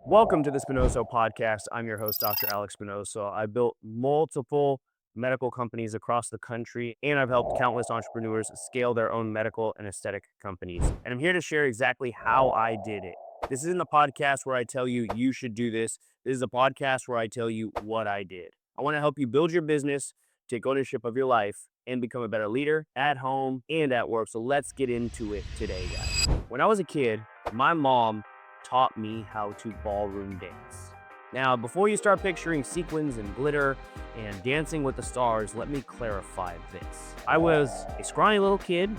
Welcome to the Spinoso Podcast. I'm your host, Dr. Alex Spinoso. I built multiple medical companies across the country, and I've helped countless entrepreneurs scale their own medical and aesthetic companies. And I'm here to share exactly how I did it. This isn't a podcast where I tell you you should do this. This is a podcast where I tell you what I did. I want to help you build your business, take ownership of your life, and become a better leader at home and at work. So let's get into it today, guys. When I was a kid, my mom taught me how to ballroom dance. Now, before you start picturing sequins and glitter and dancing with the stars, let me clarify this. I was a scrawny little kid,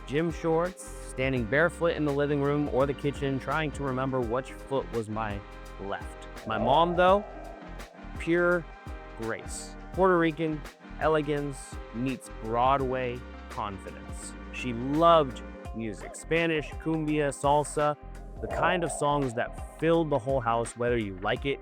gym shorts, standing barefoot in the living room or the kitchen, trying to remember which foot was my left. My mom, though, pure grace. Puerto Rican elegance meets Broadway confidence. She loved music, Spanish, cumbia, salsa, the kind of songs that filled the whole house, whether you like it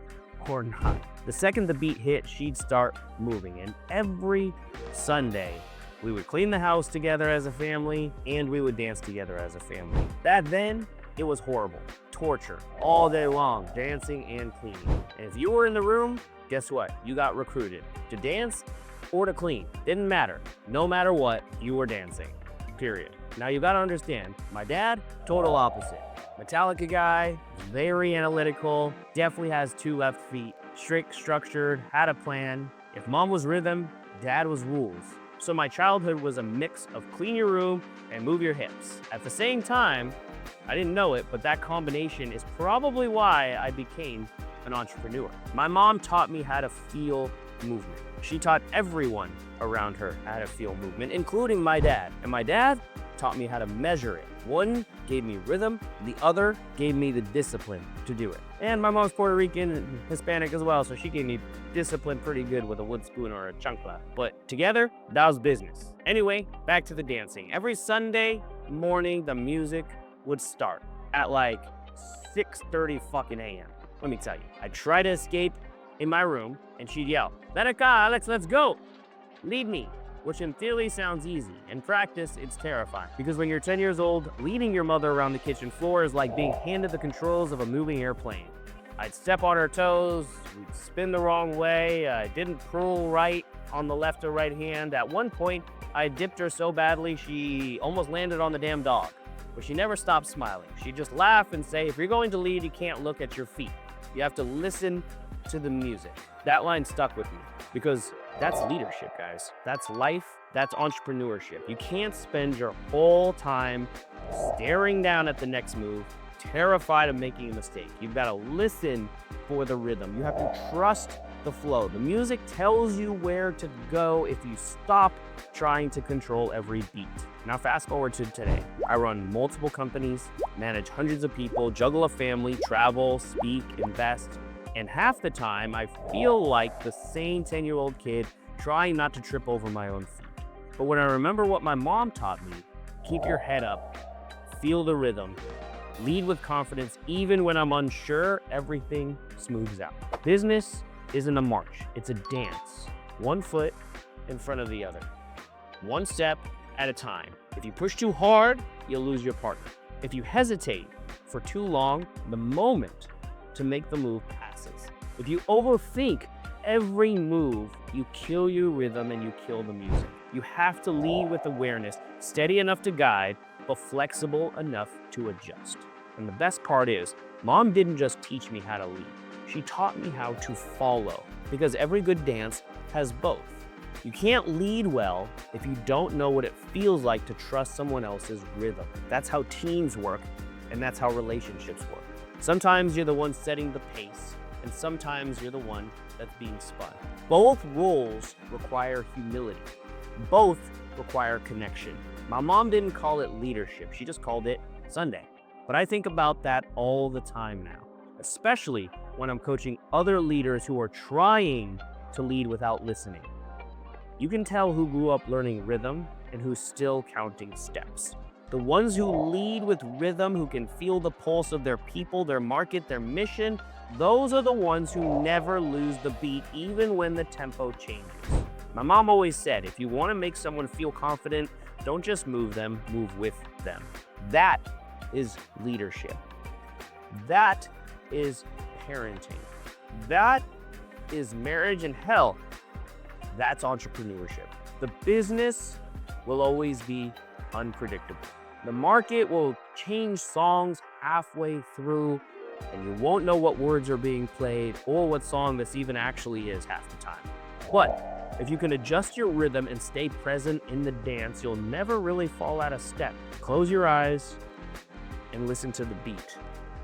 or not. The second the beat hit, she'd start moving. And every Sunday, we would clean the house together as a family, and we would dance together as a family. Back then, it was horrible. Torture all day long, dancing and cleaning. And if you were in the room, guess what? You got recruited to dance or to clean. Didn't matter. No matter what, you were dancing. Period. Now you gotta understand, my dad, total opposite. Metallica guy, very analytical, definitely has two left feet, strict, structured, had a plan. If mom was rhythm, dad was rules. So my childhood was a mix of clean your room and move your hips. At the same time, I didn't know it, but that combination is probably why I became an entrepreneur. My mom taught me how to feel movement. She taught everyone around her how to feel movement, including my dad. And my dad taught me how to measure it. One gave me rhythm, the other gave me the discipline to do it. And my mom's Puerto Rican and Hispanic as well, so she gave me discipline pretty good with a wood spoon or a chancla. But together, that was business. Anyway, back to the dancing. Every Sunday morning, the music would start at like 6:30 fucking a.m. Let me tell you, I'd try to escape in my room, and she'd yell, "Ven acá, Alex, let's go. Lead me." Which in theory sounds easy. In practice, it's terrifying. Because when you're 10 years old, leading your mother around the kitchen floor is like being handed the controls of a moving airplane. I'd step on her toes, we'd spin the wrong way, I didn't pull right on the left or right hand. At one point, I dipped her so badly she almost landed on the damn dog. But she never stopped smiling. She'd just laugh and say, if you're going to lead, you can't look at your feet. You have to listen to the music. That line stuck with me because that's leadership, guys. That's life. That's entrepreneurship. You can't spend your whole time staring down at the next move, terrified of making a mistake. You've got to listen for the rhythm. You have to trust the flow. The music tells you where to go if you stop trying to control every beat. Now fast forward to today. I run multiple companies, manage hundreds of people, juggle a family, travel, speak, invest. And half the time, I feel like the same 10-year-old kid trying not to trip over my own feet. But when I remember what my mom taught me, keep your head up, feel the rhythm, lead with confidence, even when I'm unsure, everything smooths out. Business isn't a march, it's a dance. One foot in front of the other. One step at a time. If you push too hard, you'll lose your partner. If you hesitate for too long, the moment to make the move passes. If you overthink every move, you kill your rhythm and you kill the music. You have to lead with awareness, steady enough to guide, but flexible enough to adjust. And the best part is, mom didn't just teach me how to lead. She taught me how to follow, because every good dance has both. You can't lead well if you don't know what it feels like to trust someone else's rhythm. That's how teams work, and that's how relationships work. Sometimes you're the one setting the pace, and sometimes you're the one that's being spun. Both roles require humility. Both require connection. My mom didn't call it leadership, she just called it Sunday. But I think about that all the time now, especially when I'm coaching other leaders who are trying to lead without listening. You can tell who grew up learning rhythm and who's still counting steps. The ones who lead with rhythm, who can feel the pulse of their people, their market, their mission, those are the ones who never lose the beat, even when the tempo changes. My mom always said, if you want to make someone feel confident, don't just move them, move with them. That is leadership. That is parenting. That is marriage, and hell, that's entrepreneurship. The business will always be unpredictable. The market will change songs halfway through, and you won't know what words are being played or what song this even actually is half the time. But if you can adjust your rhythm and stay present in the dance, you'll never really fall out of step. Close your eyes and listen to the beat.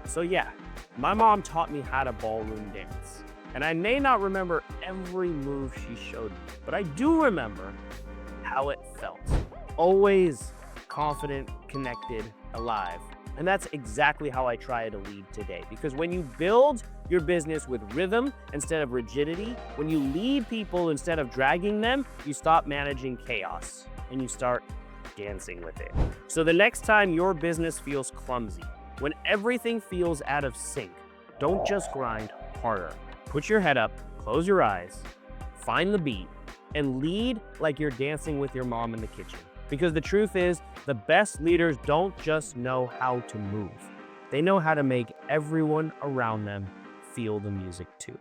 So yeah, my mom taught me how to ballroom dance. And I may not remember every move she showed me, but I do remember how it felt. Always confident, connected, alive. And that's exactly how I try to lead today. Because when you build your business with rhythm instead of rigidity, when you lead people instead of dragging them, you stop managing chaos and you start dancing with it. So the next time your business feels clumsy, when everything feels out of sync, don't just grind harder. Put your head up, close your eyes, find the beat, and lead like you're dancing with your mom in the kitchen. Because the truth is, the best leaders don't just know how to move. They know how to make everyone around them feel the music too.